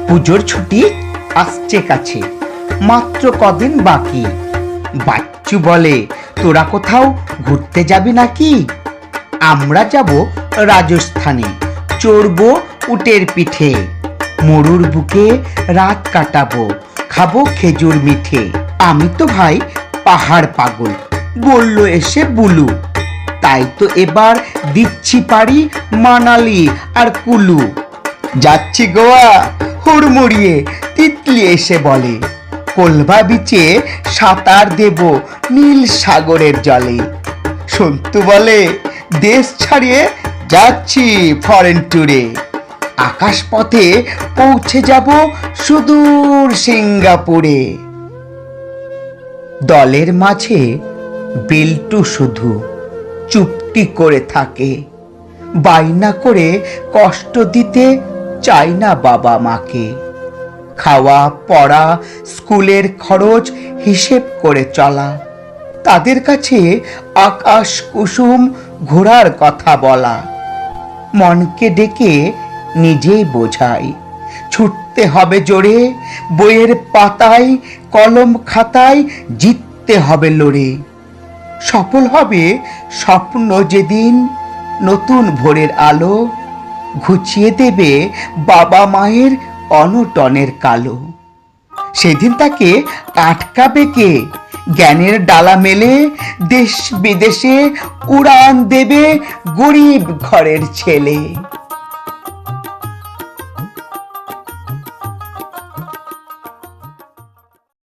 পুজোর ছুটি আসছে কাছে, মাত্র কদিন বাকি। বাচ্চু বলে, তোরা কোথাও ঘুরতে যাবি নাকি? আমরা যাব রাজস্থানে, চড়বো উটের পিঠে, মরুর বুকে রাত কাটাবো, খাবো খেজুর মিঠে। আমি তো ভাই পাহাড় পাগল, বলল এসে বুলু। তাই তো এবার দিচ্ছি পারি মানালি আর কুলু। যাচ্ছি গোয়া, হুড়মুড়িয়ে তিতলি এসে বলে, কোলভা বিচে সাঁতার দেব নীল সাগরের জলে। সন্তু বলে, দেশ ছাড়িয়ে যাচ্ছি ফরেন ট্যুরে, আকাশপথে পৌঁছে যাব সুদূর সিঙ্গাপুরে। দলের মাঝে বেল্টু শুধু চুপটি করে থাকে, বায়না করে কষ্ট দিতে চায় না বাবা মাকে। খাওয়া পড়া স্কুলের খরচ হিসেব করে চলা, তাদের কাছে আকাশ কুসুম ঘোরার কথা বলা। মনকে ডেকে নিজেই বোঝাই, ছুটতে হবে জোরে, বইয়ের পাতায় কলম খাতায় জিততে হবে লড়ে। সফল হবে স্বপ্ন যেদিন, নতুন ভোরের আলো ঘুচিয়ে দেবে বাবা মায়ের অনটনের কালো। সেদিন তাকে আটকাবে কে? জ্ঞানের ডালা মেলে দেশ বিদেশে উড়ান দেবে গরিব ঘরের ছেলে।